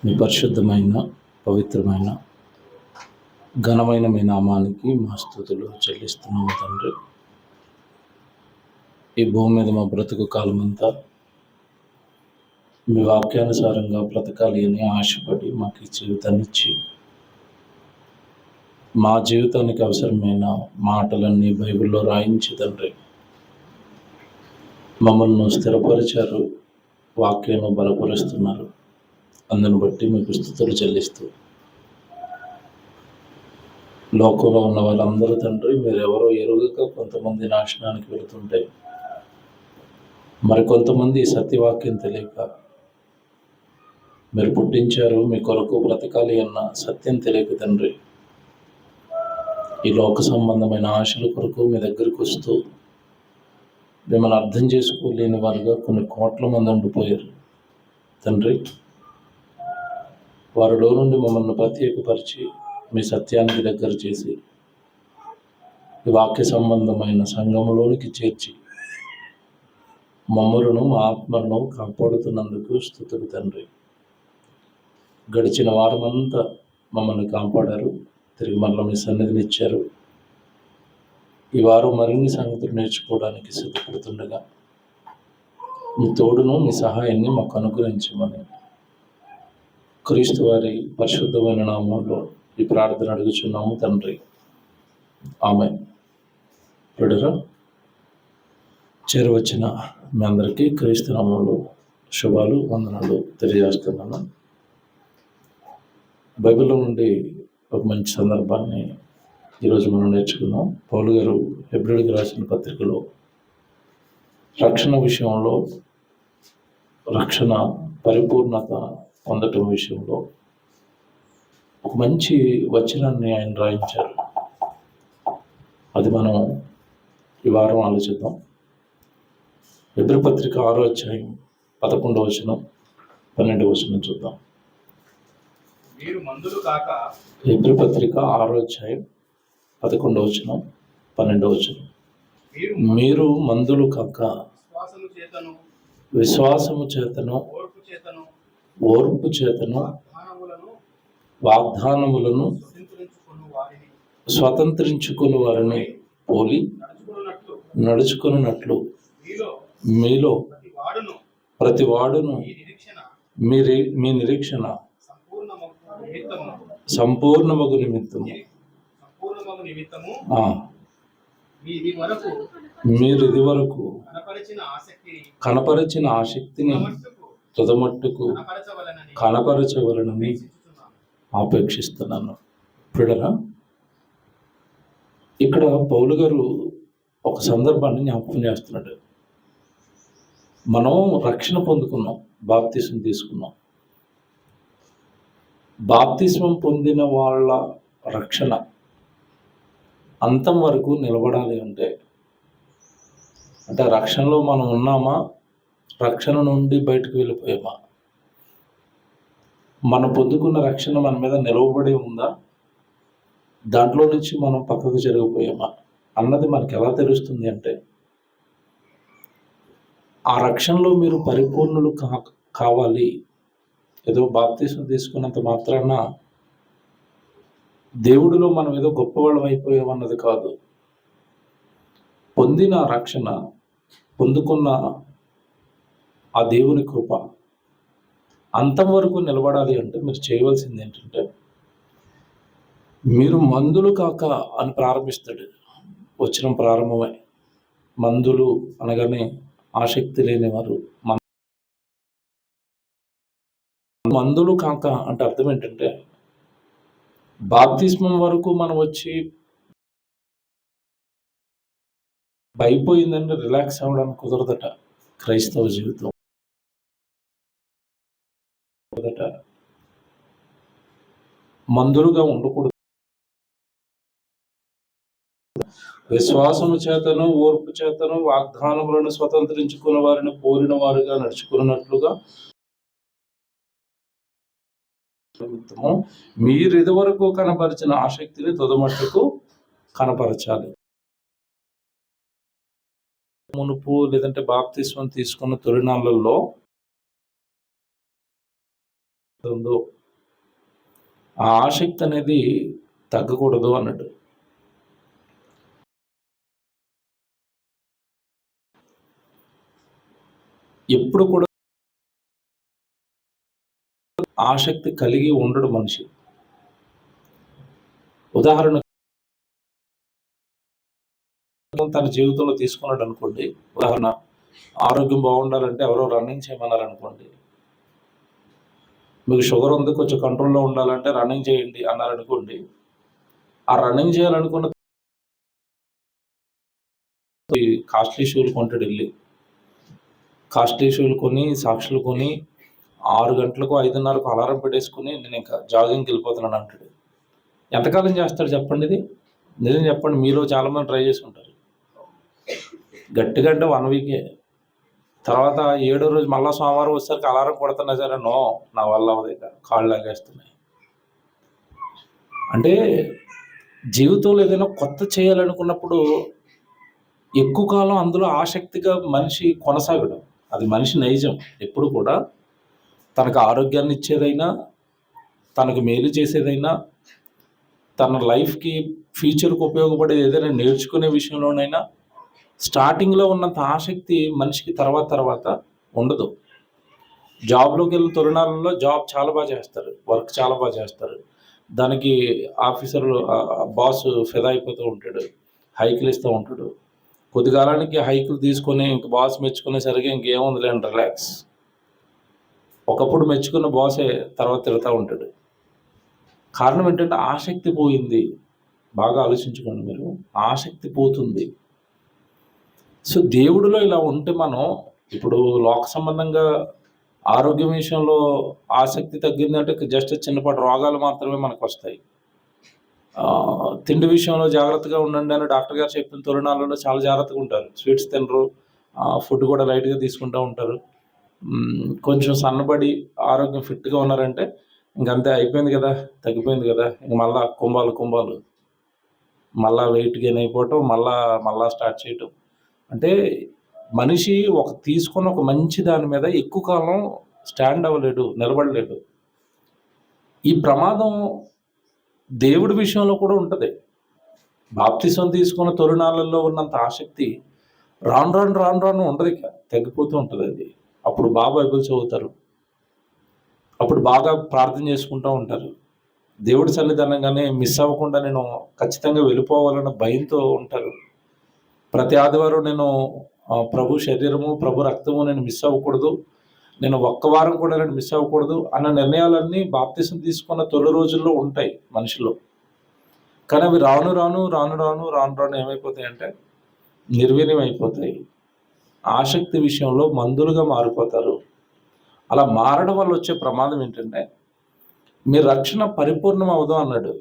మీ పరిశుద్ధమైన, పవిత్రమైన, ఘనమైన మీ నామానికి మా స్తుతులు చెల్లిస్తున్నాము తండ్రి. ఈ భూమి మీద మా బ్రతుకు కాలమంతా మీ వాక్యానుసారంగా బ్రతకాలి అని ఆశపడి మాకు ఈ జీవితాన్ని ఇచ్చి, మా జీవితానికి అవసరమైన మాటలన్నీ బైబిల్లో రాయించి తండ్రి మమ్మల్ని స్థిరపరిచారు, వాక్యాన్ని బలపరుస్తున్నారు. అందును బట్టి మీకు స్తుతులు చెల్లిస్తూ, లోకంలో ఉన్న వాళ్ళందరూ తండ్రి మీరెవరో ఎరుగక కొంతమంది నాశనానికి వెళుతుంటే, మరికొంతమంది సత్యవాక్యం తెలియక మీరు పుట్టించారు, మీ కొరకు బ్రతకాలి అన్న సత్యం తెలియక తండ్రి ఈ లోక సంబంధమైన ఆశల కొరకు మీ దగ్గరికి వస్తూ మిమ్మల్ని అర్థం చేసుకోలేని వారుగా కొన్ని కోట్ల మంది ఉండిపోయారు తండ్రి. వారిలో నుండి మమ్మల్ని ప్రత్యేకపరిచి మీ సత్యానికి దగ్గర చేసి ఈ వాక్య సంబంధమైన సంఘములోనికి చేర్చి మమ్మలను మా ఆత్మలను కాపాడుతున్నందుకు స్తుతులు తండ్రి. గడిచిన వారమంతా మమ్మల్ని కాపాడారు, తిరిగి మళ్ళీ మీ సన్నిధిని ఇచ్చారు. ఈ వారం మరిన్ని సంగతులు నేర్చుకోవడానికి సిద్ధపడుతుండగా మీ తోడును మీ సహాయాన్ని మాకు అనుగ్రహించమని క్రీస్తు వారి పరిశుద్ధమైన నామంలో ఈ ప్రార్థన అడుగుచున్నాము తండ్రి, ఆమేన్. ప్రియులారా, చేరువచ్చిన మీ అందరికీ క్రీస్తు నామంలో శుభాలు, వందనాలు తెలియజేస్తున్నాను. బైబిల్లో నుండి ఒక మంచి సందర్భాన్ని ఈరోజు మనం నేర్చుకున్నాం. పౌలు గారు హెబ్రీయులకు రాసిన పత్రికలో రక్షణ విషయంలో, రక్షణ పరిపూర్ణత పొందటం విషయంలో ఒక మంచి వచనాన్ని ఆయన రాయించారు. అది మనం ఈ వారం ఆలోచిద్దాం. హెబ్రీ పత్రిక 6వ అధ్యాయం 11వ వచనం, 12వ వచనం చూద్దాం. హెబ్రీ పత్రిక 6వ అధ్యాయం 11వ వచనం, 12వ వచనం. మీరు మందులు కాక విశ్వాసము చేతను ఓర్పు చేతను వాగ్దానములను స్వతంత్రించుకుని వారిని పోలి నడుచుకున్నట్లు మీలో ప్రతి వాడును మీ నిరీక్షణ సంపూర్ణమగు నిమిత్తము మీరు ఇది వరకు కనపరిచిన ఆసక్తిని తుదమట్టుకు కనపరచవలనని ఆపేక్షిస్తున్నాను. ప్రియులారా, ఇక్కడ పౌలు గారు ఒక సందర్భాన్ని జ్ఞాపకం చేస్తున్నాడు. మనం రక్షణ పొందుకున్నాం, బాప్తిస్మం తీసుకున్నాం. బాప్తిస్మం పొందిన వాళ్ళ రక్షణ అంతం వరకు నిలబడాలి అంటే రక్షణలో మనం ఉన్నామా, రక్షణ నుండి బయటకు వెళ్ళిపోయామా, మనం పొందుకున్న రక్షణ మన మీద నిలవబడి ఉందా, దాంట్లో నుంచి మనం పక్కకు జరిగిపోయామా అన్నది మనకు ఎలా తెలుస్తుంది అంటే, ఆ రక్షణలో మీరు పరిపూర్ణులు కావాలి. ఏదో బాప్తిస్మం తీసుకున్నంత మాత్రాన దేవుడిలో మనం ఏదో గొప్పవాళ్ళం అయిపోయామన్నది కాదు. పొందిన రక్షణ, పొందుకున్న ఆ దేవుని కృప అంతం వరకు నిలబడాలి అంటే మీరు చేయవలసింది ఏంటంటే, మీరు మందులు కాక అని ప్రారంభిస్తాడు. వచ్చిన ప్రారంభమే మందులు అనగానే ఆసక్తి లేనివారు. మందులు కాక అంటే అర్థం ఏంటంటే, బాప్తిస్మం వరకు మనం వచ్చి అయిపోయిందంటే రిలాక్స్ అవ్వడానికి కుదరదట. క్రైస్తవ జీవితం మందులుగా ఉండకూడదు. విశ్వాసము చేతను ఓర్పు చేతను వాగ్దానములను స్వతంత్రించుకున్న వారిని పోలిన వారుగా నడుచుకున్నట్లుగా మీరు ఇదివరకు కనపరిచిన ఆసక్తిని తుదమట్టుకు కనపరచాలి. మునుపు లేదంటే బాప్తిస్మం తీసుకున్న తొలినాళ్ళల్లో ఉందో ఆ ఆసక్తి అనేది తగ్గకూడదు అన్నాడు. ఎప్పుడు కూడా ఆసక్తి కలిగి ఉండడు మనిషి. ఉదాహరణ తన జీవితంలో తీసుకున్నాడు అనుకోండి. ఉదాహరణ, ఆరోగ్యం బాగుండాలంటే ఎవరో రన్నింగ్ చేయమన్నారు అనుకోండి. మీకు షుగర్ ఉంది, కొంచెం కంట్రోల్లో ఉండాలంటే రన్నింగ్ చేయండి అన్నారనుకోండి. ఆ రన్నింగ్ చేయాలనుకున్న కాస్ట్లీ షూలు కొంటాడు వెళ్ళి. కాస్ట్లీ షూలు కొని, సాక్షులు కొని 6 గంటలకు 5:30కు అలారం పెట్టేసుకుని నేను ఇంకా జాగింగ్కి వెళ్ళిపోతున్నాను అంటాడు. ఎంతకాలం చేస్తాడు చెప్పండి? ఇది నిజం చెప్పండి. మీలో చాలామంది ట్రై చేసి ఉంటారు. గట్టిగా అంటే 1 వీకే. తర్వాత 7వ రోజు మళ్ళీ సోమవారం వచ్చేసరికి అలారం కొడుతున్నా సరే నో, నా వల్ల అవ్వదు, కాళ్ళు లాగేస్తున్నాయి. అంటే జీవితంలో ఏదైనా కొత్త చేయాలనుకున్నప్పుడు ఎక్కువ కాలం అందులో ఆసక్తిగా మనిషి కొనసాగడం, అది మనిషి నైజం. ఎప్పుడు కూడా తనకు ఆరోగ్యాన్ని ఇచ్చేదైనా, తనకు మేలు చేసేదైనా, తన లైఫ్కి ఫ్యూచర్కి ఉపయోగపడేది ఏదైనా నేర్చుకునే విషయంలోనైనా స్టార్టింగ్లో ఉన్నంత ఆసక్తి మనిషికి తర్వాత ఉండదు. జాబ్లోకి వెళ్ళిన తరుణాలలో జాబ్ చాలా బాగా చేస్తారు, వర్క్ చాలా బాగా చేస్తారు. దానికి ఆఫీసర్లు బాస్ ఫిదా అయిపోతూ ఉంటాడు, హైకులు ఇస్తూ ఉంటాడు. కొద్దికాలానికి హైకులు తీసుకొని ఇంక బాస్ మెచ్చుకునేసరికి ఇంకేముందిలేండి రిలాక్స్. ఒకప్పుడు మెచ్చుకున్న బాసే తర్వాత తిడతా ఉంటాడు. కారణం ఏంటంటే ఆసక్తి పోయింది. బాగా ఆలోచించుకోండి మీరు, ఆసక్తి పోతుంది. సో దేవుడిలో ఇలా ఉంటే మనం ఇప్పుడు లోక సంబంధంగా ఆరోగ్యం విషయంలో ఆసక్తి తగ్గిందంటే జస్ట్ చిన్నపాటి రోగాలు మాత్రమే మనకు వస్తాయి. తిండి విషయంలో జాగ్రత్తగా ఉండండి అని డాక్టర్ గారు చెప్పిన తరుణాలలో చాలా జాగ్రత్తగా ఉంటారు. స్వీట్స్ తినరు, ఫుడ్ కూడా లైట్గా తీసుకుంటూ ఉంటారు. కొంచెం సన్నబడి ఆరోగ్యం ఫిట్గా ఉన్నారంటే ఇంకంతే, అయిపోయింది కదా, తగ్గిపోయింది కదా, ఇంక మళ్ళా కుంభాలు మళ్ళా వెయిట్ గెయిన్ అయిపోవటం, మళ్ళా స్టార్ట్ చేయటం. అంటే మనిషి తీసుకున్న ఒక మంచి దాని మీద ఎక్కువ కాలం స్టాండ్ అవ్వలేడు, నిలబడలేడు. ఈ ప్రమాదం దేవుడి విషయంలో కూడా ఉంటుంది. బాప్తిసం తీసుకున్న తరుణాలలో ఉన్నంత ఆసక్తి రాను ఉండదు, ఇక తగ్గిపోతూ ఉంటుంది అది. అప్పుడు బాగా బైబిల్ చదువుతారు, అప్పుడు బాగా ప్రార్థన చేసుకుంటూ ఉంటారు. దేవుడి సన్నిధానంగానే మిస్ అవ్వకుండా నేను ఖచ్చితంగా వెళ్ళిపోవాలన్న భయంతో ఉంటారు. ప్రతి ఆదివారం నేను ప్రభు శరీరము, ప్రభు రక్తము నేను మిస్ అవ్వకూడదు, నేను ఒక్క వారం కూడా నేను మిస్ అవ్వకూడదు అన్న నిర్ణయాలన్నీ బాప్తిసం తీసుకున్న తొలి రోజుల్లో ఉంటాయి మనిషిలో. కానీ అవి రాను ఏమైపోతాయంటే నిర్వీర్యం అయిపోతాయి. ఆసక్తి విషయంలో మందులుగా మారిపోతారు. అలా మారడం వల్ల వచ్చే ప్రమాదం ఏంటంటే మీ రక్షణ పరిపూర్ణం అవదు అన్నాడు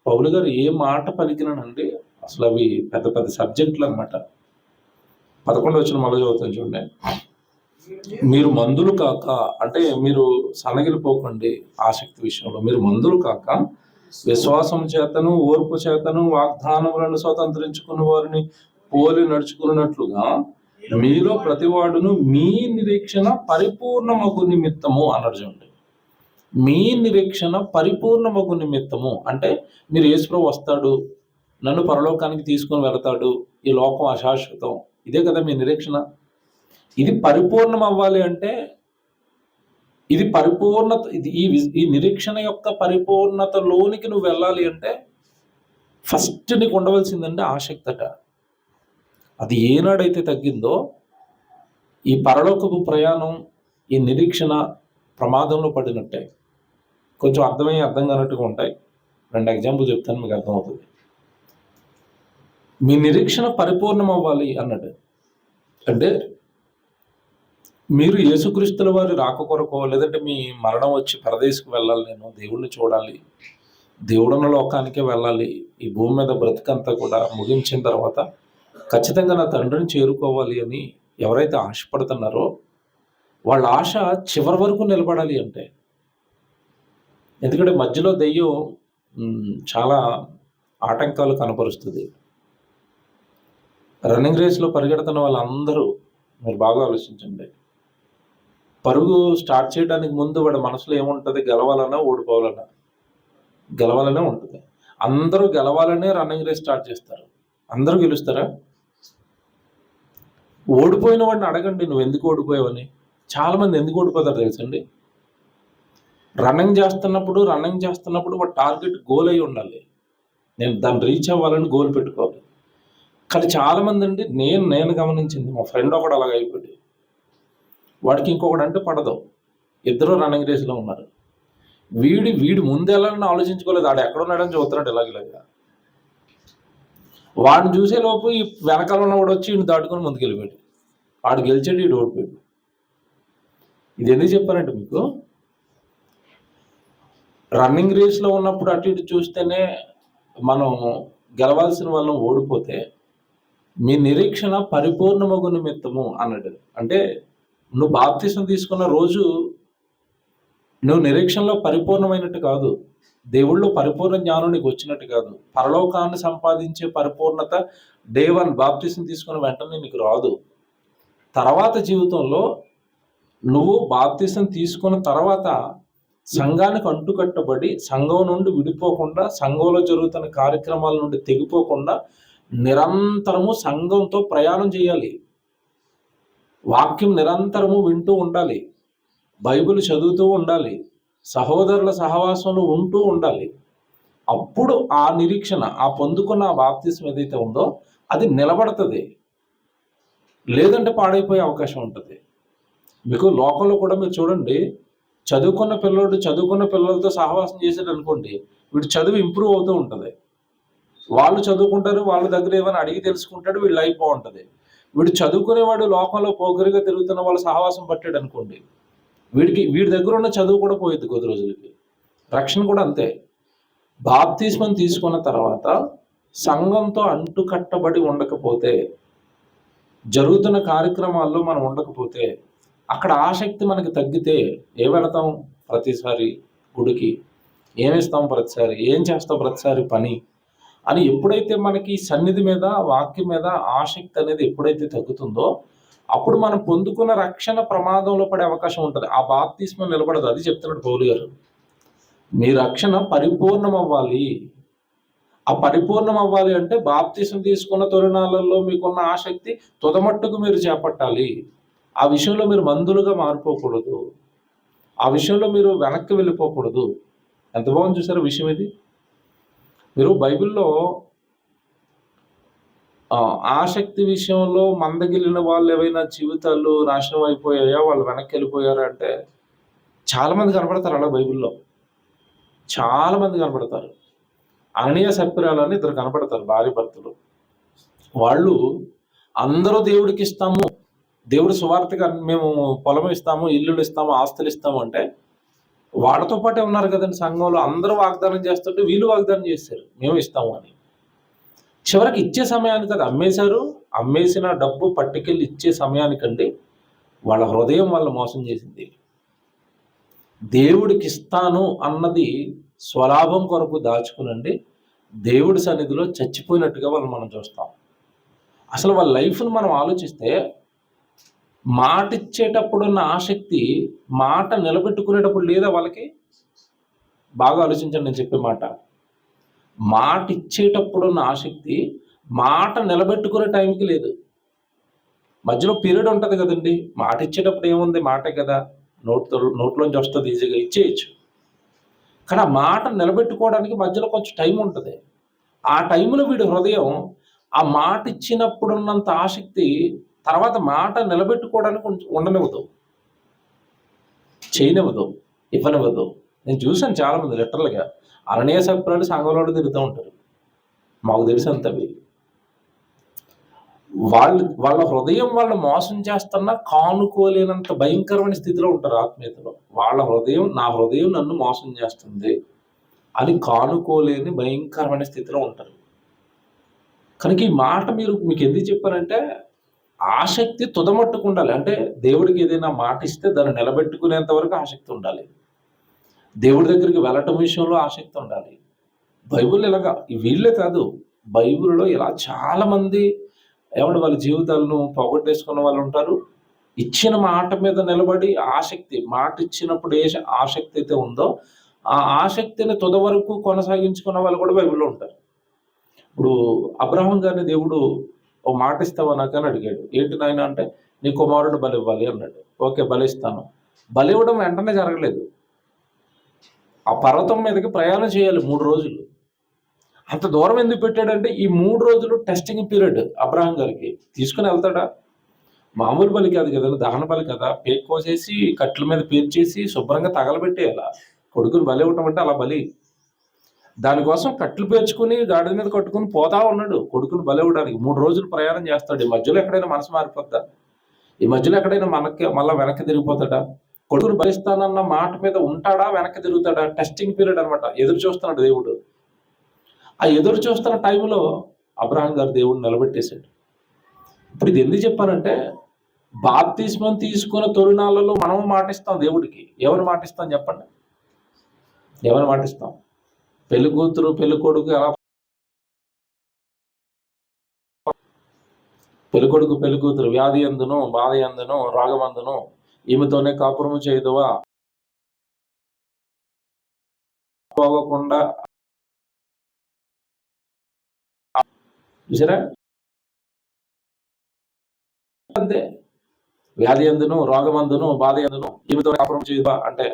పౌలు గారు. ఏ మాట పలికినానండి, అసలు అవి పెద్ద పెద్ద సబ్జెక్టులు అనమాట. 11వ వచనం మళ్ళీ చదువుతాను చూడండి. మీరు మందులు కాక, అంటే మీరు సనగిలిపోకండి ఆసక్తి విషయంలో. మీరు మందులు కాక విశ్వాసం చేతను, ఓర్పు చేతను, వాగ్దానములను స్వతంత్రించుకున్న వారిని పోలి నడుచుకున్నట్లుగా మీలో ప్రతివాడును మీ నిరీక్షణ పరిపూర్ణమగు నిమిత్తము అన్నాడు చూడండి. మీ నిరీక్షణ పరిపూర్ణమగు నిమిత్తము అంటే మీరు యేసుప్రభువు వస్తాడు, నన్ను పరలోకానికి తీసుకొని వెళతాడు, ఈ లోకం అశాశ్వతం, ఇదే కదా మీ నిరీక్షణ. ఇది పరిపూర్ణం అవ్వాలి అంటే, ఇది పరిపూర్ణత, ఈ నిరీక్షణ యొక్క పరిపూర్ణతలోనికి నువ్వు వెళ్ళాలి అంటే ఫస్ట్ నీకు ఉండవలసిందంటే ఆసక్తట. అది ఏనాడైతే తగ్గిందో ఈ పరలోకపు ప్రయాణం, ఈ నిరీక్షణ ప్రమాదంలో పడినట్టే. కొంచెం అర్థం కానట్టుగా ఉంటాయి. 2 ఎగ్జాంపుల్ చెప్తాను, మీకు అర్థమవుతుంది. మీ నిరీక్షణ పరిపూర్ణం అవ్వాలి అన్నాడు. అంటే మీరు యేసుక్రీస్తుల వారి రాక కొరకు, లేదంటే మీ మరణం వచ్చి పరదేశకు వెళ్ళాలి, నేను దేవుణ్ణి చూడాలి, దేవుడున్న లోకానికే వెళ్ళాలి, ఈ భూమి మీద బ్రతికంతా కూడా ముగించిన తర్వాత ఖచ్చితంగా నా తండ్రిని చేరుకోవాలి అని ఎవరైతే ఆశపడుతున్నారో వాళ్ళ ఆశ చివరి వరకు నిలబడాలి. అంటే ఎందుకంటే మధ్యలో దెయ్యం చాలా ఆటంకాలు కనపరుస్తుంది. రన్నింగ్ రేస్లో పరిగెడుతున్న వాళ్ళందరూ మీరు బాగా ఆలోచించండి, పరుగు స్టార్ట్ చేయడానికి ముందు వాడి మనసులో ఏముంటుంది? గెలవాలన్నా ఓడిపోవాలన్నా? గెలవాలనే ఉంటుంది. అందరూ గెలవాలనే రన్నింగ్ రేస్ స్టార్ట్ చేస్తారు. అందరూ గెలుస్తారా? ఓడిపోయిన వాడిని అడగండి, నువ్వు ఎందుకు ఓడిపోయావని. చాలామంది ఎందుకు ఓడిపోతారు తెలుసండి? రన్నింగ్ చేస్తున్నప్పుడు వాడు టార్గెట్ గోల్ అయి ఉండాలి. నేను దాన్ని రీచ్ అవ్వాలని గోల్ పెట్టుకోవాలి. కానీ చాలామంది అండి, నేను గమనించింది, మా ఫ్రెండ్ ఒకడు అలాగ అయిపోయాడు. వాడికి ఇంకొకటి అంటే పడదు. ఇద్దరు రన్నింగ్ రేస్లో ఉన్నారు. వీడు ముందు వెళ్ళాలని ఆలోచించుకోలేదు. ఆడు ఎక్కడున్నాడని చూస్తున్నాడు ఇలాగ. వాడిని చూసే లోపు ఈ వెనకాల ఉన్నవాడు వచ్చి వీడిని దాటుకొని ముందుకు వెళ్ళిపోయాడు. వాడు గెలిచాడు, వీడు ఓడిపోయాడు. ఇది ఎందుకు చెప్పానంటే మీకు, రన్నింగ్ రేస్లో ఉన్నప్పుడు అటు ఇటు చూస్తేనే మనం గెలవాల్సిన వాళ్ళం ఓడిపోతే, మీ నిరీక్షణ పరిపూర్ణమగు నిమిత్తము అన్నాడు. అంటే నువ్వు బాప్తిసం తీసుకున్న రోజు నువ్వు నిరీక్షణలో పరిపూర్ణమైనట్టు కాదు, దేవుళ్ళు పరిపూర్ణ జ్ఞానం నీకు వచ్చినట్టు కాదు. పరలోకాన్ని సంపాదించే పరిపూర్ణత డే 1 బాప్తిసం తీసుకున్న వెంటనే నీకు రాదు. తర్వాత జీవితంలో నువ్వు బాప్తిసం తీసుకున్న తర్వాత సంఘానికి అంటుకట్టబడి, సంఘం నుండి విడిపోకుండా, సంఘంలో జరుగుతున్న కార్యక్రమాల నుండి తెగిపోకుండా నిరంతరము సంఘంతో ప్రయాణం చేయాలి. వాక్యం నిరంతరము వింటూ ఉండాలి. బైబిల్ చదువుతూ ఉండాలి. సహోదరుల సహవాసంలో ఉంటూ ఉండాలి. అప్పుడు ఆ నిరీక్షణ, ఆ పొందుకున్న ఆ బాప్తిసం ఏదైతే ఉందో అది నిలబడుతుంది. లేదంటే పాడైపోయే అవకాశం ఉంటుంది. మీకు లోకంలో కూడా మీరు చూడండి, చదువుకున్న పిల్లలతో సహవాసం చేసాడు అనుకోండి, వీడు చదువు ఇంప్రూవ్ అవుతూ ఉంటుంది. వాళ్ళు చదువుకుంటారు, వాళ్ళ దగ్గర ఏమైనా అడిగి తెలుసుకుంటాడు, వీళ్ళు లైఫ్ బాగుంటుంది. వీడు చదువుకునేవాడు లోకంలో పోగరిగా తిరుగుతున్న వాళ్ళ సహవాసం పట్టాడు అనుకోండి, వీడి దగ్గర ఉన్న చదువు కూడా పోయిద్ది కొద్ది రోజులకి. రక్షణ కూడా అంతే. బాప్తిస్మం తీసుకున్న తర్వాత సంఘంతో అంటుకట్టబడి ఉండకపోతే, జరుగుతున్న కార్యక్రమాల్లో మనం ఉండకపోతే, అక్కడ ఆసక్తి మనకి తగ్గితే వెళతాం ప్రతిసారి గుడికి, ఏమిస్తాం ప్రతిసారి, ఏం చేస్తాం ప్రతిసారి పని అని ఎప్పుడైతే మనకి సన్నిధి మీద, వాక్యం మీద ఆసక్తి అనేది ఎప్పుడైతే తగ్గుతుందో, అప్పుడు మనం పొందుకున్న రక్షణ ప్రమాదంలో పడే అవకాశం ఉంటుంది. ఆ బాప్తిస్మం నిలబడదు. అది చెప్తున్నాడు పౌలు గారు. మీ రక్షణ పరిపూర్ణం అవ్వాలి. ఆ పరిపూర్ణం అవ్వాలి అంటే బాప్తిస్మం తీసుకున్న తొలినాళ్ళల్లో మీకున్న ఆసక్తి తుదమట్టుకు మీరు చేపట్టాలి. ఆ విషయంలో మీరు మందులుగా మారిపోకూడదు. ఆ విషయంలో మీరు వెనక్కి వెళ్ళిపోకూడదు. ఎంత బాగుంది చూసారా విషయం ఇది. మీరు బైబిల్లో ఆసక్తి విషయంలో మందగిలిన వాళ్ళు ఏవైనా జీవితాలు నాశనం అయిపోయాయా, వాళ్ళు వెనక్కి వెళ్ళిపోయారా అంటే చాలామంది కనపడతారు అలా బైబిల్లో. చాలామంది కనపడతారు. అననీయ సప్ఫిరాలు అని ఇద్దరు కనపడతారు, భార్య భర్తలు. వాళ్ళు అందరూ దేవుడికి ఇస్తాము, దేవుడి సువార్తగా మేము పొలం ఇస్తాము, ఇల్లులు ఇస్తాము, ఆస్తులు ఇస్తాము అంటే, వాళ్ళతో పాటే ఉన్నారు కదండి సంఘంలో. అందరూ వాగ్దానం చేస్తుంటే వీళ్ళు వాగ్దానం చేశారు మేము ఇస్తాము అని. చివరికి ఇచ్చే సమయానికి అది అమ్మేశారు. అమ్మేసిన డబ్బు పట్టుకెళ్ళి ఇచ్చే సమయానికండి వాళ్ళ హృదయం వాళ్ళు మోసం చేసింది. దేవుడికి ఇస్తాను అన్నది స్వలాభం కొరకు దాచుకునండి, దేవుడి సన్నిధిలో చచ్చిపోయినట్టుగా వాళ్ళు మనం చూస్తాం. అసలు వాళ్ళ లైఫ్ను మనం ఆలోచిస్తే, మాట ఇచ్చేటప్పుడు ఉన్న ఆసక్తి మాట నిలబెట్టుకునేటప్పుడు లేదా వాళ్ళకి? బాగా ఆలోచించండి నేను చెప్పే మాట. మాట ఇచ్చేటప్పుడు ఉన్న ఆసక్తి మాట నిలబెట్టుకునే టైంకి లేదు. మధ్యలో పీరియడ్ ఉంటుంది కదండి. మాట ఇచ్చేటప్పుడు ఏముంది, మాటే కదా, నోట్లోంచి వస్తుంది, ఈజీగా ఇచ్చేయచ్చు. కానీ ఆ మాట నిలబెట్టుకోవడానికి మధ్యలో కొంచెం టైం ఉంటుంది. ఆ టైంలో వీడి హృదయం ఆ మాట ఇచ్చినప్పుడున్నంత ఆసక్తి తర్వాత మాట నిలబెట్టుకోవడానికి ఉండనివ్వదు, చేయనివ్వదు, ఇవ్వనివ్వదు. నేను చూశాను చాలామంది లిటరల్గా అననీయ సప్ఫిరాలు సంఘంలో తిరుగుతూ ఉంటారు. మాకు తెలిసి అంత వాళ్ళ హృదయం వాళ్ళు మోసం చేస్తున్నా కానుకోలేనంత భయంకరమైన స్థితిలో ఉంటారు ఆత్మీయతలో. వాళ్ళ హృదయం, నా హృదయం నన్ను మోసం చేస్తుంది అని కానుకోలేని భయంకరమైన స్థితిలో ఉంటారు. కనుక ఈ మాట మీకు ఎందుకు చెప్పారంటే, ఆసక్తి తుదమట్టుకు ఉండాలి. అంటే దేవుడికి ఏదైనా మాట ఇస్తే దాన్ని నిలబెట్టుకునేంత వరకు ఆసక్తి ఉండాలి. దేవుడి దగ్గరికి వెళ్ళటం విషయంలో ఆసక్తి ఉండాలి. బైబిల్ ఇలాగా, వీళ్ళే కాదు, బైబిల్లో ఇలా చాలామంది వాళ్ళ జీవితాలను పోగొట్టేసుకున్న వాళ్ళు ఉంటారు. ఇచ్చిన మాట మీద నిలబడి ఆసక్తి, మాట ఇచ్చినప్పుడు ఏ ఆసక్తి అయితే ఉందో ఆ ఆసక్తిని తుద వరకు కొనసాగించుకున్న వాళ్ళు కూడా బైబిల్లో ఉంటారు. ఇప్పుడు అబ్రహాం గారిని దేవుడు ఓ మాట ఇస్తావా నాకని అడిగాడు. ఏంటి నాయన అంటే, నీ కుమారుడు బలి ఇవ్వాలి అన్నాడు. ఓకే, బలిస్తాను. బలి ఇవ్వడం వెంటనే జరగలేదు. ఆ పర్వతం మీదకి ప్రయాణం చేయాలి 3 రోజులు. అంత దూరం ఎందుకు పెట్టాడంటే ఈ 3 రోజులు టెస్టింగ్ పీరియడ్ అబ్రహాం గారికి. తీసుకుని వెళ్తాడా? మామూలు బలి కాదు కదా, దహన బలి కదా. పేక్ కోసేసి కట్ల మీద పేర్చేసి శుభ్రంగా తగలబెట్టేయాల. కొడుకుని బలి ఇవ్వటం అంటే అలా బలి. దానికోసం కట్లు పేర్చుకుని గాడిద మీద కట్టుకుని పోతా ఉన్నాడు కొడుకుని బలి ఇవ్వడానికి. 3 రోజులు ప్రయాణం చేస్తాడు. ఈ మధ్యలో ఎక్కడైనా మనసు మారిపోద్దా? ఈ మధ్యలో ఎక్కడైనా మళ్ళీ వెనక్కి తిరిగిపోతాడా? కొడుకుని బలిస్తానన్న మాట మీద ఉంటాడా, వెనక్కి తిరుగుతాడా? టెస్టింగ్ పీరియడ్ అనమాట. ఎదురు చూస్తున్నాడు దేవుడు. ఆ ఎదురు చూస్తున్న టైంలో అబ్రహాం గారు దేవుడిని నిలబెట్టేశాడు. ఇప్పుడు ఇది ఎందుకు చెప్పానంటే, బాప్తిస్మం తీసుకున్న తొలినాళ్ళలో మనం మాటిస్తాం దేవుడికి. ఎవరు మాటిస్తాం చెప్పండి? ఎవరు మాటిస్తాం? పెళ్లి కూతురు పెళ్లి కొడుకు ఎలా, పెళ్లి కొడుకు పెళ్లి కూతురు వ్యాధి అందును బాధ అందును రాగమందును ఈమెతోనే కాపురము చేయదువా, పోగకుండా చూసారా? అంతే. వ్యాధి అందును రోగమందును బాధ అందును ఈమెతో కాపురం చేయదువా అంటే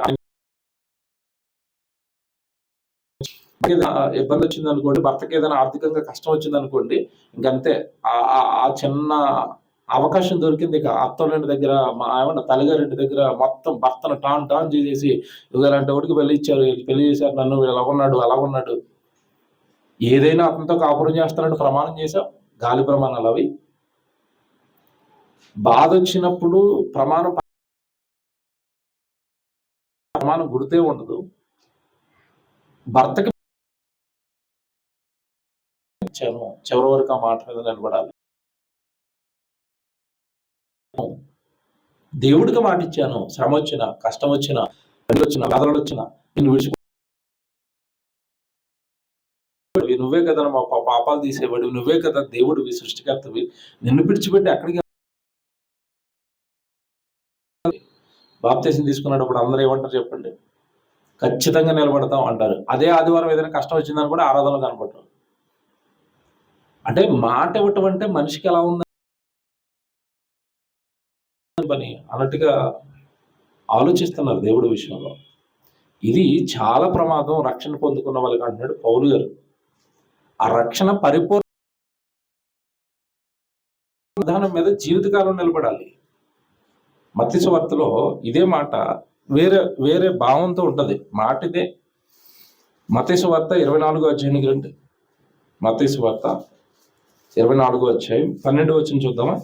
ఇబ్బంది వచ్చింది అనుకోండి, భర్తకి ఏదైనా ఆర్థికంగా కష్టం వచ్చింది అనుకోండి, ఇంకంతే. ఆ చిన్న అవకాశం దొరికింది. ఇక అత్తోళ్ళ దగ్గర, మా ఏమన్నా తల్లిగారింటి దగ్గర మొత్తం భర్తను టాన్ చేసేసి, ఇలాంటి వాడికి పెళ్లి ఇచ్చారు, పెళ్లి చేశారు, నన్ను ఇలా ఉన్నాడు అలా ఉన్నాడు, ఏదైనా అతనితో కాపురం చేస్తానంటే ప్రమాణం చేశావు. గాలి ప్రమాణాలు అవి. బాధ వచ్చినప్పుడు ప్రమాణం గుర్తే ఉండదు. భర్తకి చివరి వరకు ఆ మాట మీద నిలబడాలి. దేవుడికి మాట ఇచ్చాను, శ్రమ వచ్చిన కష్టం వచ్చిన బాధలు వచ్చిన నిన్ను విడిచి, నువ్వే కదా మా పాపాలు తీసేవాడు, నువ్వే కదా దేవుడివి సృష్టికర్తవి, నిన్ను విడిచిపెట్టి ఎక్కడికి. బాప్తీసం తీసుకున్నప్పుడు అందరూ ఏమంటారు చెప్పండి? ఖచ్చితంగా నిలబడతాం అంటారు. అదే ఆదివారం ఏదైనా కష్టం వచ్చిందని కూడా ఆరాధనలో కనపడరు. అంటే మాట ఇవ్వటం అంటే మనిషికి ఎలా ఉంది పని అన్నట్టుగా ఆలోచిస్తున్నారు దేవుడి విషయంలో. ఇది చాలా ప్రమాదం రక్షణ పొందుకున్న వాళ్ళకి అంటున్నాడు పౌలు గారు. ఆ రక్షణ పరిపూర్ణ విధానం మీద జీవితకాలం నిలబడాలి. మత్తయి సువార్తలో ఇదే మాట వేరే భావంతో ఉంటది. మాట ఇదే. మత్తయి సువార్త 24వ అధ్యాయానికి రండి. మత్తయి సువార్త 24వ అధ్యాయం 12వ వచనం చూద్దామా?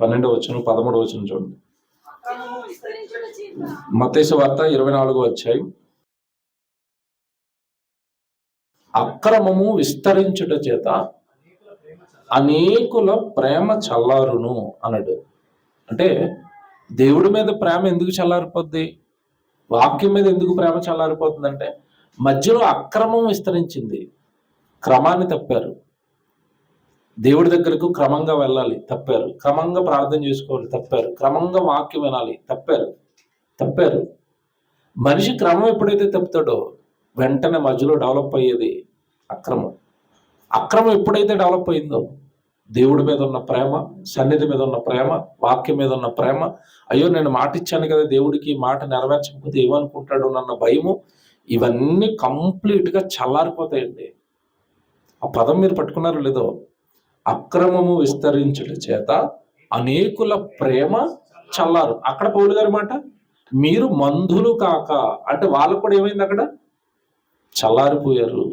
12వ వచనం 13వ వచనం చూడండి. మత్తయి సువార్త 24వ అధ్యాయం. అక్రమము విస్తరించుట చేత అనేకుల ప్రేమ చల్లారును అన్నాడు. అంటే దేవుడి మీద ప్రేమ ఎందుకు చల్లారిపోద్ది? వాక్యం మీద ఎందుకు ప్రేమ చల్లారిపోతుందంటే మధ్యలో అక్రమం విస్తరించింది. క్రమాన్ని తప్పారు. దేవుడి దగ్గరకు క్రమంగా వెళ్ళాలి, తప్పారు. క్రమంగా ప్రార్థన చేసుకోవాలి, తప్పారు. క్రమంగా వాక్యం వినాలి, తప్పారు. మనిషి క్రమం ఎప్పుడైతే తప్పుతాడో వెంటనే మధ్యలో డెవలప్ అయ్యేది అక్రమం ఎప్పుడైతే డెవలప్ అయిందో దేవుడి మీద ఉన్న ప్రేమ, సన్నిధి మీద ఉన్న ప్రేమ, వాక్యం మీద ఉన్న ప్రేమ, అయ్యో నేను మాట ఇచ్చాను కదా దేవుడికి, మాట నెరవేర్చకపోతే ఏమనుకుంటాడు అన్న భయము, ఇవన్నీ కంప్లీట్గా చల్లారిపోతాయండి. ఆ పదం మీరు పట్టుకున్నారో లేదో? అక్రమము విస్తరించుట చేత అనేకుల ప్రేమ చల్లారు. అక్కడ పౌలు గారి మాట, మీరు మందులు కాక అంటే వాళ్ళకు కూడా ఏమైంది? అక్కడ చల్లారిపోయారు.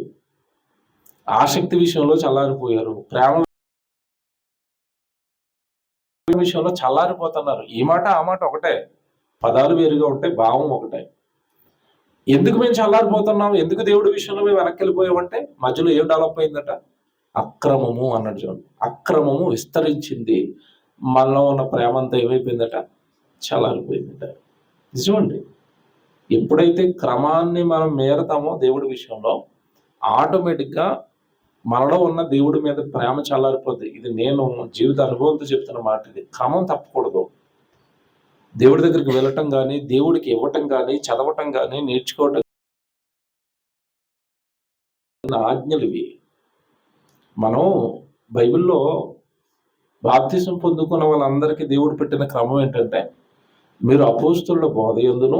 ఆసక్తి విషయంలో చల్లారిపోయారు, ప్రేమ విషయంలో చల్లారిపోతున్నారు. ఈ మాట ఆ మాట ఒకటే, పదాలు వేరుగా ఉంటాయి, భావం ఒకటే. ఎందుకు మేము చల్లారిపోతున్నాం? ఎందుకు దేవుడి విషయంలో మేము వెనక్కి వెళ్ళిపోయామంటే మధ్యలో ఏం డెవలప్ అయిందట? అక్రమము అన్నాడు చూడండి. అక్రమము విస్తరించింది. మనలో ఉన్న ప్రేమ అంతా ఏమైపోయిందట? చల్లారిపోయిందట. నిజమండి. ఎప్పుడైతే క్రమాన్ని మనం మేరతామో దేవుడి విషయంలో, ఆటోమేటిక్గా మనలో ఉన్న దేవుడి మీద ప్రేమ చల్లారిపోద్ది. ఇది నేను జీవిత అనుభవంతో చెప్తున్న మాట. ఇది క్రమం తప్పకూడదు. దేవుడి దగ్గరికి వెళ్ళటం కానీ, దేవుడికి ఇవ్వటం కానీ, చదవటం కానీ, నేర్చుకోవటం ఆజ్ఞలు ఇవి. మనం బైబిల్లో బాప్తిసం పొందుకున్న వాళ్ళందరికీ దేవుడు పెట్టిన క్రమం ఏంటంటే, మీరు అపోస్తుల బోధ యందును,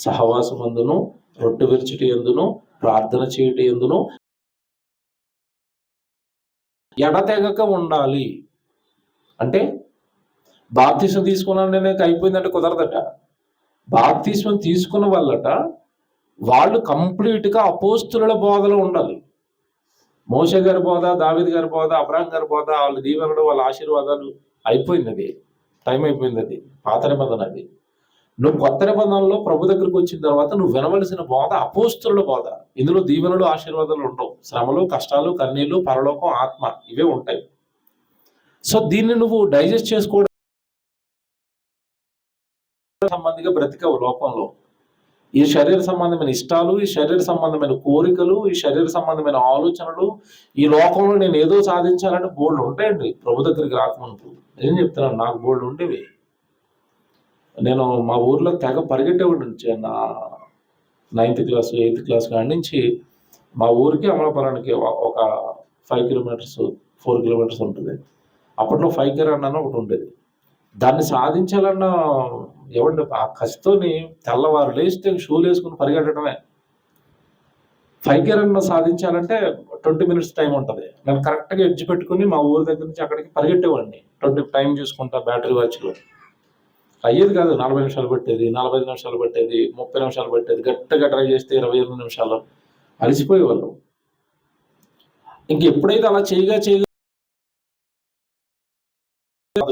సహవాసమందును, రొట్టె విరుచుట యందును, ప్రార్థన చేయుట యందును ఎడతెగక ఉండాలి. అంటే బాప్తిసం తీసుకున్నాను నేను అయిపోయిందంటే కుదరదట. బాప్తిసం తీసుకున్న వాళ్ళట వాళ్ళు కంప్లీట్‌గా అపోస్తుల బోధలో ఉండాలి. మోషే గారి బోధ, దావీదు గారి బోధ, అబ్రహాం గారి బోధ, వాళ్ళ దీవెనలు, వాళ్ళ ఆశీర్వాదాలు అయిపోయిందది. టైం అయిపోయిందది. పాత నిబంధన అది. నువ్వు కొత్త నిబంధనలో ప్రభు దగ్గరికి వచ్చిన తర్వాత నువ్వు వినవలసిన బోధ అపోస్తుల బోధ. ఇందులో దీవెనలు, ఆశీర్వాదాలు ఉండవు. శ్రమలు, కష్టాలు, కన్నీళ్లు, పరలోకం, ఆత్మ ఇవే ఉంటాయి. సో దీన్ని నువ్వు డైజెస్ట్ చేసుకోవడం సంబంధిగా బ్రతికవు లోకంలో. ఈ శరీర సంబంధమైన ఇష్టాలు, ఈ శరీర సంబంధమైన కోరికలు, ఈ శరీర సంబంధమైన ఆలోచనలు, ఈ లోకంలో నేను ఏదో సాధించాలంటే బోల్డ్ ఉంటాయండి. ప్రభు దగ్గరికి రాకముందు ఏం చెప్తున్నాను, నాకు బోల్డ్ ఉండేవి. నేను మా ఊర్లో తెగ పరిగెట్టేవాడు. నా 9th క్లాస్ 8th క్లాస్ కాడి నుంచి మా ఊరికి అమలాపురానికి ఒక 5 కిలోమీటర్స్ 4 కిలోమీటర్స్ ఉంటుంది. అప్పట్లో 5K రన్ అని ఒకటి ఉండేది. దాన్ని సాధించాలన్న ఏమంటే ఆ కసితోని తెల్లవారు లేస్తే షూలు వేసుకుని పరిగెట్టడమే. 5K రన్ సాధించాలంటే 20 మినిట్స్ టైం ఉంటుంది. నేను కరెక్ట్గా ఎడ్జ్ పెట్టుకుని మా ఊరి దగ్గర నుంచి అక్కడికి పరిగెట్టేవాడిని. 20 టైం చూసుకుంటా బ్యాటరీ వాచ్లో. అయ్యేది కాదు. 40 నిమిషాలు పట్టేది, 45 నిమిషాలు పట్టేది, 30 నిమిషాలు పట్టేది. గట్టిగా డ్రైవ్ చేస్తే 28 నిమిషాలు అలసిపోయేవాళ్ళు. ఇంక ఎప్పుడైతే అలా చేయగా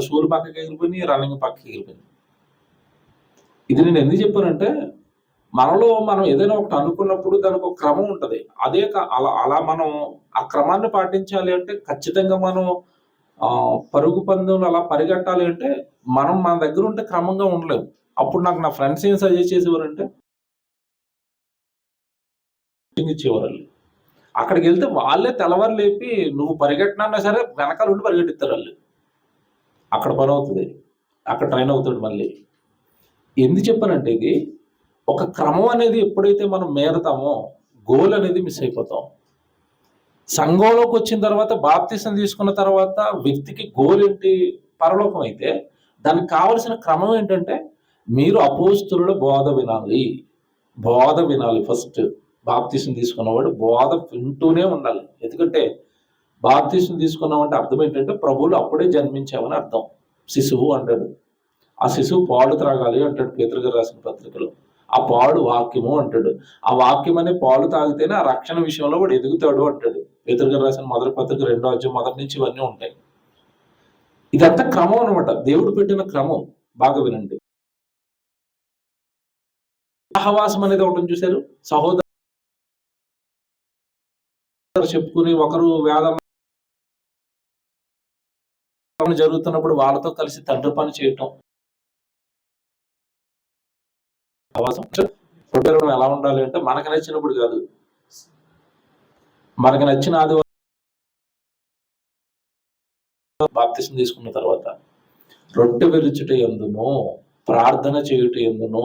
షూలు పక్కకి ఎగిరిపోయి రన్నింగ్ పక్కకి ఎగిరిపోయింది. ఇది నేను ఎందుకు చెప్పానంటే, మనలో మనం ఏదైనా ఒకటి అనుకున్నప్పుడు దానికి ఒక క్రమం ఉంటుంది. అదే అలా మనం ఆ క్రమాన్ని పాటించాలి అంటే ఖచ్చితంగా మనం పరుగు పందెంలో అలా పరిగెట్టాలి అంటే మనం మన దగ్గర ఉంటే క్రమంగా ఉండలేము. అప్పుడు నాకు నా ఫ్రెండ్స్ ఏం సజెస్ట్ చేసేవారంటే ఇచ్చేవారు. అక్కడికి వెళ్తే వాళ్ళే తెల్లవారు లేపి నువ్వు పరిగెట్టినా సరే వెనకాల ఉండి పరిగెట్టిస్తారు వాళ్ళు. అక్కడ పని అవుతుంది, అక్కడ ట్రైన్ అవుతాడు మళ్ళీ. ఎందుకు చెప్పానంటే ఇది ఒక క్రమం అనేది ఎప్పుడైతే మనం మేరతామో గోల్ అనేది మిస్ అయిపోతాం. సంఘంలోకి వచ్చిన తర్వాత బాప్తిసం తీసుకున్న తర్వాత వ్యక్తికి గోల్ ఏంటి? పరలోకం అయితే దానికి కావలసిన క్రమం ఏంటంటే మీరు అపోస్తుల బోధ వినాలి. బోధ వినాలి. ఫస్ట్ బాప్తిసం తీసుకున్నవాడు బోధ వింటూనే ఉండాలి. ఎందుకంటే బాప్తిసం తీసుకున్నామంటే అర్థం ఏంటంటే ప్రభువులు అప్పుడే జన్మించామని అర్థం. శిశువు అంటాడు. ఆ శిశువు పాలు త్రాగాలి అంటాడు పేతురు గారు రాసిన పత్రికలో. ఆ పాడు వాక్యము అంటాడు. ఆ వాక్యం అనే పాలు తాగితేనే ఆ రక్షణ విషయంలో వాడు ఎదుగుతాడు అంటాడు. పేతురు గారు రాసిన మొదటి పత్రిక 2వ అధ్యాయం మొదటి నుంచి ఇవన్నీ ఉంటాయి. ఇదంతా క్రమం అనమాట. దేవుడు పెట్టిన క్రమం. బాగా వినండి. సహవాసం అనేది ఒకటి చూశారు. సహోదరు చెప్పుకుని ఒకరు వేదం జరుగుతున్నప్పుడు వాళ్ళతో కలిసి తండ్రి పని చేయటం. సహవాసం ఎలా ఉండాలి అంటే మనకు నచ్చినప్పుడు కాదు, మనకు నచ్చిన ఆదివారం బాప్తిసం తీసుకున్న తర్వాత రొట్టె విరుచుట యందును, ప్రార్థన చేయుట యందును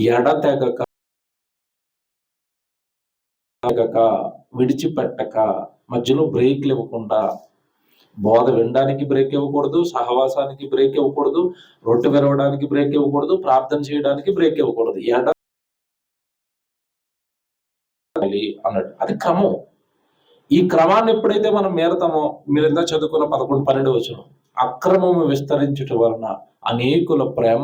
ఎడతెగక విడిచిపెట్టక, మధ్యలో బ్రేక్లు ఇవ్వకుండా, బోధ వినడానికి బ్రేక్ ఇవ్వకూడదు, సహవాసానికి బ్రేక్ ఇవ్వకూడదు, రొట్టె విరవడానికి బ్రేక్ ఇవ్వకూడదు, ప్రార్థన చేయడానికి బ్రేక్ ఇవ్వకూడదు. అన్నట్టు అది క్రమం. ఈ క్రమాన్ని ఎప్పుడైతే మనం మేరతామో, మీరు ఎంత చదువుకున్న 11, 12 వచనం, అక్రమము విస్తరించుట వలన అనేకుల ప్రేమ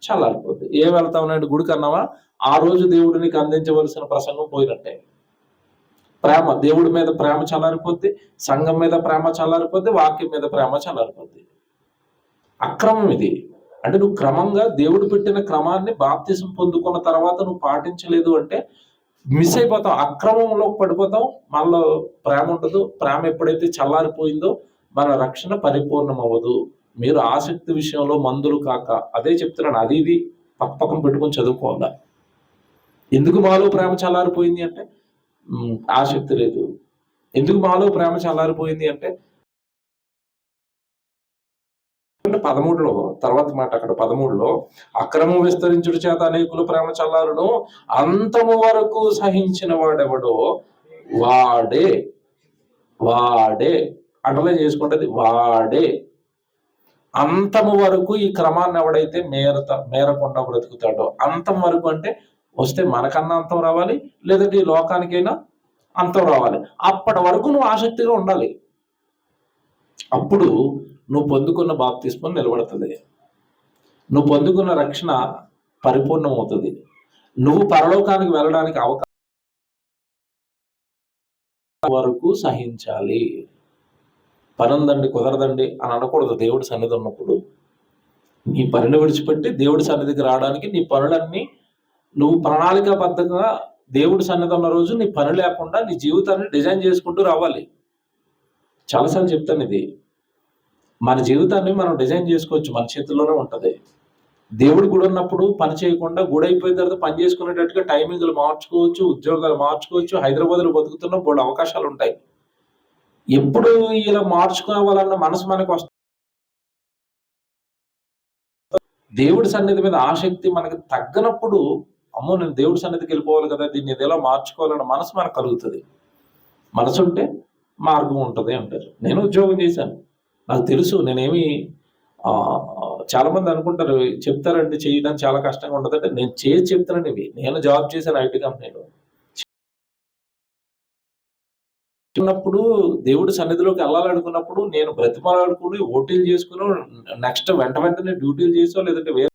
చల్లారిపోద్ది. ఏం వెళ్తామనండి? గుడికి అన్నావా? ఆ రోజు దేవుడు నీకు అందించవలసిన ప్రసంగం పోయినట్టే. ప్రేమ, దేవుడి మీద ప్రేమ చల్లారిపోద్ది, సంఘం మీద ప్రేమ చల్లారిపోద్ది, వాక్యం మీద ప్రేమ చల్లారిపోద్ది. అక్రమం ఇది. అంటే నువ్వు క్రమంగా దేవుడు పెట్టిన క్రమాన్ని బాప్తిసం పొందుకున్న తర్వాత నువ్వు పాటించలేదు అంటే మిస్ అయిపోతాం, అక్రమంలో పడిపోతాం. మనలో ప్రేమ ఉండదు. ప్రేమ ఎప్పుడైతే చల్లారిపోయిందో మన రక్షణ పరిపూర్ణం అవ్వదు. మీరు ఆసక్తి విషయంలో మందులు కాక, అదే చెప్తున్నాను. అది ఇది పక్కన పెట్టుకొని చదువుకోవాలా. ఎందుకు మాలో ప్రేమ చల్లారిపోయింది అంటే ఆసక్తి లేదు. ఎందుకు మాలో ప్రేమ చల్లారిపోయింది అంటే 13లో తర్వాత మాట అక్కడ 13లో అక్రమం విస్తరించుడు చేత అనేకులు ప్రేమ చల్లారును, అంతము వరకు సహించిన వాడెవడో వాడే వాడే అండర్లైన్ చేసుకుంటది, వాడే అంతము వరకు ఈ క్రమాన్ని ఎవడైతే మేరకుండా బ్రతుకుతాడో. అంతం వరకు అంటే వస్తే మనకన్నా అంతం రావాలి, లేదంటే ఈ లోకానికైనా అంతం రావాలి. అప్పటి వరకు నువ్వు ఆసక్తిగా ఉండాలి. అప్పుడు నువ్వు పొందుకున్న బాప్తిస్మం నిలబడుతుంది, నువ్వు పొందుకున్న రక్షణ పరిపూర్ణం అవుతుంది, నువ్వు పరలోకానికి వెళ్ళడానికి అవకాశం వరకు సహించాలి. పనుందండి కుదరదండి అని అనకూడదు. దేవుడి సన్నిధి ఉన్నప్పుడు నీ పనిని విడిచిపెట్టి దేవుడి సన్నిధికి రావడానికి నీ పనులన్నీ నువ్వు ప్రణాళికాబద్ధంగా దేవుడి సన్నిధి ఉన్న రోజు నీ పని లేకుండా నీ జీవితాన్ని డిజైన్ చేసుకుంటూ రావాలి. చాలాసార్లు చెప్తాను ఇది, మన జీవితాన్ని మనం డిజైన్ చేసుకోవచ్చు, మన చేతుల్లోనే ఉంటుంది. దేవుడి గుడి ఉన్నప్పుడు పని చేయకుండా గుడి అయిపోయిన తర్వాత పని చేసుకునేటట్టుగా టైమింగ్లు మార్చుకోవచ్చు, ఉద్యోగాలు మార్చుకోవచ్చు. హైదరాబాద్లో బతుకుతున్న బోల్డు అవకాశాలు ఉంటాయి. ఎప్పుడు ఇలా మార్చుకోవాలన్న మనసు మనకు వస్తుంది. దేవుడి సన్నిధి మీద ఆసక్తి మనకి తగ్గనప్పుడు, అమ్మో నేను దేవుడి సన్నిధికి వెళ్ళిపోవాలి కదా, దీన్ని ఎలా మార్చుకోవాలన్న మనసు మనకు కలుగుతుంది. మనసు ఉంటే మార్గం ఉంటుంది అంటారు. నేను ఉద్యోగం చేశాను, నాకు తెలుసు. నేనేమి చాలా మంది అనుకుంటారు చెప్తారంటే చేయడం చాలా కష్టంగా ఉంటుంది అంటే, నేను చేసి చెప్తానండి ఇవి. నేను జాబ్ చేశాను ఐటీ కంపెనీలో. ఉన్నప్పుడు దేవుడి సన్నిధిలోకి వెళ్ళాలనుకున్నప్పుడు నేను బ్రతిమాలాడుకుని ఓటీలు చేసుకుని నెక్స్ట్ వెంటనే డ్యూటీలు చేసో లేదంటే వేరే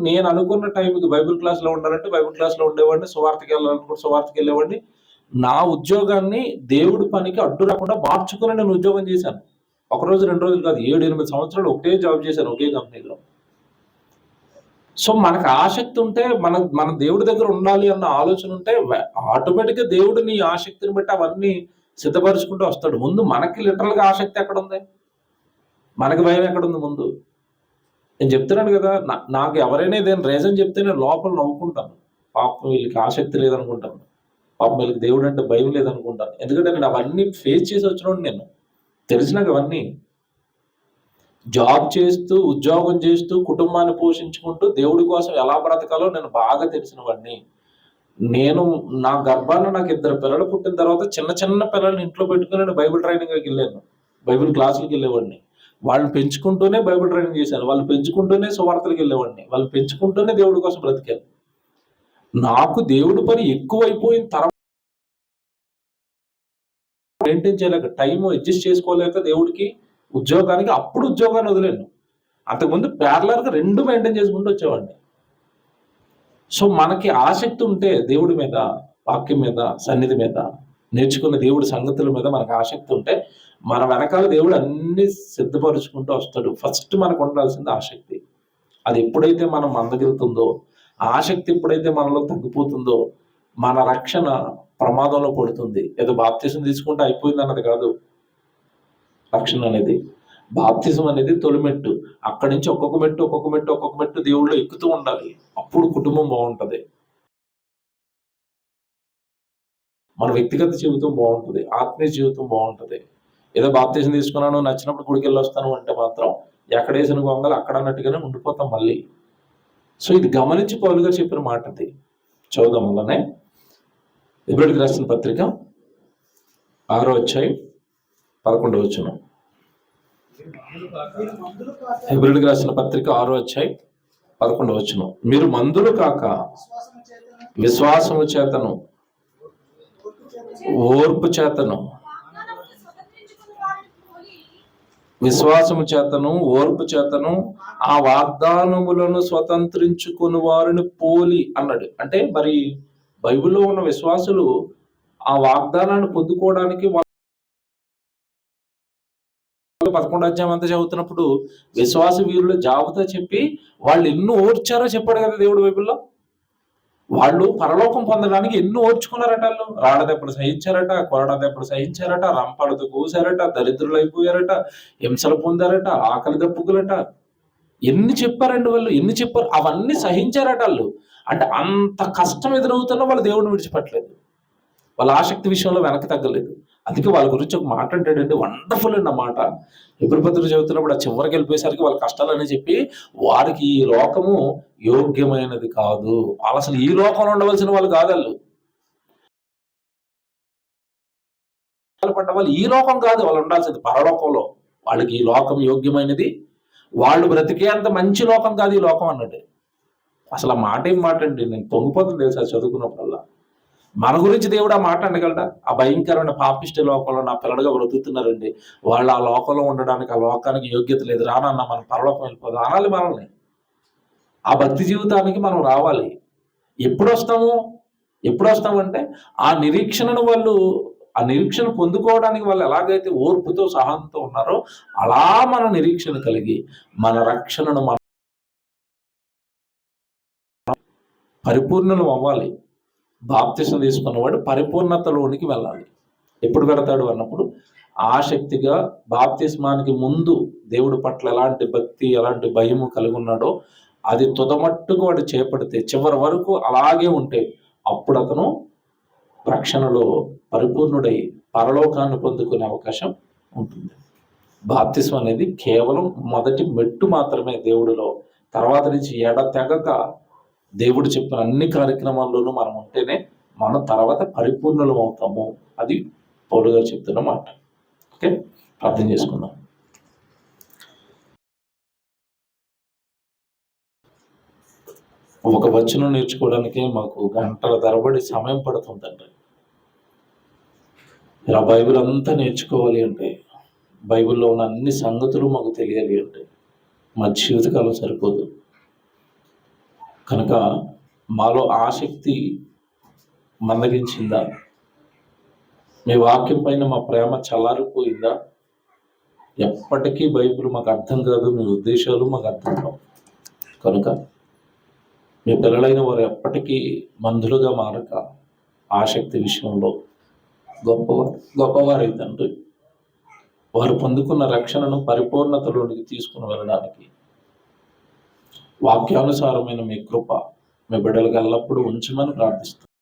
నేను అనుకున్న టైంకి బైబిల్ క్లాస్లో ఉండాలంటే బైబిల్ క్లాస్లో ఉండేవాడిని, సువార్తకి వెళ్ళాలనుకుంటే సువార్తకి వెళ్ళేవాడిని. నా ఉద్యోగాన్ని దేవుడి పనికి అడ్డు రాకుండా మార్చుకుని నేను ఉద్యోగం చేశాను. ఒకరోజు 2 రోజులు కాదు, 7-8 సంవత్సరాలు ఒకటే జాబ్ చేశాను, ఒకే కంపెనీలో. సో మనకు ఆసక్తి ఉంటే, మన దేవుడి దగ్గర ఉండాలి అన్న ఆలోచన ఉంటే ఆటోమేటిక్గా దేవుడు నీ ఆసక్తిని బట్టి అవన్నీ సిద్ధపరుచుకుంటూ వస్తాడు. ముందు మనకి లిటరల్గా ఆసక్తి ఎక్కడుంది, మనకి భయం ఎక్కడుంది ముందు. నేను చెప్తున్నాను కదా, నాకు ఎవరైనా ఏదైనా రీజన్ చెప్తే నేను లోపల నవ్వుకుంటాను. పాపం వీళ్ళకి ఆసక్తి లేదనుకుంటాను, పాపం వీళ్ళకి దేవుడు అంటే భయం లేదనుకుంటాను. ఎందుకంటే నేను అవన్నీ ఫేస్ చేసి వచ్చినోడు, నేను తెలిసినాక అవన్నీ. జాబ్ చేస్తూ ఉద్యోగం చేస్తూ కుటుంబాన్ని పోషించుకుంటూ దేవుడి కోసం ఎలా బ్రతకాలో నేను బాగా తెలిసిన వాడిని. నేను నా గర్భాన్ని నాకు 2 పిల్లలు పుట్టిన తర్వాత చిన్న పిల్లల్ని ఇంట్లో పెట్టుకుని నేను బైబిల్ ట్రైనింగ్కి వెళ్ళాను, బైబిల్ క్లాసులకి వెళ్ళేవాడిని. వాళ్ళని పెంచుకుంటూనే బైబిల్ ట్రైనింగ్ చేశాను, వాళ్ళు పెంచుకుంటూనే సువార్తలకు వెళ్ళేవాడిని, వాళ్ళు పెంచుకుంటూనే దేవుడి కోసం బ్రతికాను. నాకు దేవుడి పని ఎక్కువైపోయిన తర్వాత మెయింటైన్ చేయలేక, టైం అడ్జస్ట్ చేసుకోలేక దేవుడికి ఉద్యోగానికి, అప్పుడు ఉద్యోగాన్ని వదిలేను. అంతకుముందు ప్యారలర్గా 2 మెయింటైన్ చేసుకుంటూ వచ్చేవాడిని. సో మనకి ఆసక్తి ఉంటే దేవుడి మీద, వాక్యం మీద, సన్నిధి మీద, నేర్చుకున్న దేవుడి సంగతుల మీద మనకు ఆసక్తి ఉంటే మన వెనకాల దేవుడు అన్ని సిద్ధపరుచుకుంటూ వస్తాడు. ఫస్ట్ మనకు ఉండాల్సింది ఆసక్తి. అది ఎప్పుడైతే మనం మందగిలుతుందో, ఆసక్తి ఎప్పుడైతే మనలో తగ్గిపోతుందో మన రక్షణ ప్రమాదంలో పడుతుంది. ఏదో బాప్తిసం తీసుకుంటే అయిపోయింది అన్నది కాదు రక్షణ అనేది. బాప్తిజం అనేది తొలిమెట్టు. అక్కడి నుంచి ఒక్కొక్క మెట్టు దేవుళ్ళు ఎక్కుతూ ఉండాలి. అప్పుడు కుటుంబం బాగుంటది, మన వ్యక్తిగత జీవితం బాగుంటుంది, ఆత్మీయ జీవితం బాగుంటుంది. ఏదో బాప్తిజం తీసుకున్నాను, నచ్చినప్పుడు గుడికి వెళ్ళి వస్తాను అంటే మాత్రం ఎక్కడేసిన గొంగలు అక్కడ అన్నట్టుగానే ఉండిపోతాం మళ్ళీ. సో ఇది గమనించి పౌలు గారు చెప్పిన మాట అది. చదువుదాం. వల్లనే హెబ్రీయులకు రాసిన పత్రిక 6వ అధ్యాయం 11వ వచనం. హెబ్రీయులకు రాసిన పత్రిక 6వ అధ్యాయం 11వ వచనం. మీరు మందులు కాక విశ్వాసము చేతను ఓర్పు చేతను, విశ్వాసము చేతను ఓర్పు చేతను ఆ వాగ్దానములను స్వతంత్రించుకుని వారిని పోలి అన్నాడు. అంటే మరి బైబిల్లో ఉన్న విశ్వాసులు ఆ వాగ్దానాన్ని పొందుకోవడానికి 11వ అధ్యాయం అంతా చదువుతున్నప్పుడు విశ్వాస వీరుల జాబితా చెప్పి వాళ్ళు ఎన్నో ఓర్చారో చెప్పాడు కదా దేవుడు బైబిల్లో. వాళ్ళు పరలోకం పొందడానికి ఎన్నో ఓర్చుకున్నారట. వాళ్ళు రాడదెప్పుడు సహించారట, కొరడదెప్పుడు సహించారట, రంపాడుతూ కూసారట, దరిద్రులు అయిపోయారట, హింసలు పొందారట, ఆకలి దప్పుకులట. ఎన్ని చెప్పారండి వాళ్ళు, ఎన్ని చెప్పారు. అవన్నీ సహించారట వాళ్ళు. అంటే అంత కష్టం ఎదురవుతున్నా వాళ్ళు దేవుడిని విడిచిపెట్టలేదు, వాళ్ళ ఆసక్తి విషయంలో వెనక్కి తగ్గలేదు. అందుకే వాళ్ళ గురించి ఒక మాట అంటాడండి, వండర్ఫుల్ అండి ఆ మాట. హెబ్రీ పత్రిక చదువుతున్నప్పుడు ఆ చివరికి వెళ్ళిపోయేసరికి వాళ్ళ కష్టాలని చెప్పి, వారికి ఈ లోకము యోగ్యమైనది కాదు. వాళ్ళు అసలు ఈ లోకంలో ఉండవలసిన వాళ్ళు కాదు. పడ్డ వాళ్ళు ఈ లోకం కాదు, వాళ్ళు ఉండాల్సింది పరలోకంలో. వాళ్ళకి ఈ లోకం యోగ్యమైనది, వాళ్ళు బ్రతికే అంత మంచి లోకం కాదు ఈ లోకం అన్నట్టు. అసలు ఆ మాట ఏం మాట అండి, నేను పొంగిపోతుంది తెలుసా చదువుకున్నప్పుడల్లా. మన గురించి దేవుడు ఆ మాట అనగలడా? ఆ భయంకరమైన పాపిష్టి లోకంలో నా పిల్లలుగా బ్రతుకుతున్నారండి, వాళ్ళు ఆ లోకంలో ఉండడానికి, ఆ లోకానికి యోగ్యత లేదు, రానన్న మనం పరలోకం వెళ్ళిపోదాం అనాలి మనల్ని. ఆ భక్తి జీవితానికి మనం రావాలి. ఎప్పుడు వస్తామంటే ఆ నిరీక్షణను వాళ్ళు, ఆ నిరీక్షణ పొందుకోవడానికి వాళ్ళు ఎలాగైతే ఓర్పుతో సహనంతో ఉన్నారో, అలా మన నిరీక్షణ కలిగి మన రక్షణను మనం పరిపూర్ణులు అవ్వాలి. బాప్తిసం తీసుకున్నవాడు పరిపూర్ణతలోనికి వెళ్ళాలి. ఎప్పుడు వెళతాడు అన్నప్పుడు, ఆసక్తిగా బాప్తిస్మానికి ముందు దేవుడి పట్ల ఎలాంటి భక్తి, ఎలాంటి భయము కలిగి ఉన్నాడో అది తుదమట్టుకు వాడు చేపడితే, చివరి వరకు అలాగే ఉంటే, అప్పుడు అతను రక్షణలో పరిపూర్ణుడై పరలోకాన్ని పొందుకునే అవకాశం ఉంటుంది. బాప్తిస్మం అనేది కేవలం మొదటి మెట్టు మాత్రమే దేవుడిలో. తర్వాత నుంచి ఎడతెగక దేవుడు చెప్పిన అన్ని కార్యక్రమాల్లోనూ మనం ఉంటేనే మనం తర్వాత పరిపూర్ణులం అవుతాము. అది పౌలు గారు చెప్తున్న మాట. ఓకే, అర్థం చేసుకుందాం. ఒక వచనం నేర్చుకోవడానికి మాకు గంటల తరబడి సమయం పడుతుందండి. ఇలా బైబిల్ అంతా నేర్చుకోవాలి అంటే, బైబిల్లో ఉన్న అన్ని సంగతులు మాకు తెలియాలి అంటే మా జీవితకాలం సరిపోదు. కనుక మాలో ఆసక్తి మందగించిందా? మీ వాక్యం పైన మా ప్రేమ చల్లారిపోయిందా? ఎప్పటికీ బైబిల్ మాకు అర్థం కాదు, మీ ఉద్దేశాలు మాకు అర్థం కావు. కనుక మీ పిల్లలైన వారు ఎప్పటికీ మందులుగా మారక ఆసక్తి విషయంలో గొప్పవారు తండ్రి, వారు పొందుకున్న రక్షణను పరిపూర్ణతలోనికి తీసుకుని వెళ్ళడానికి వాక్యానుసారమైన మీ కృప మీ బిడ్డలకు ఎల్లప్పుడూ ఉంచమని ప్రార్థిస్తున్నాను.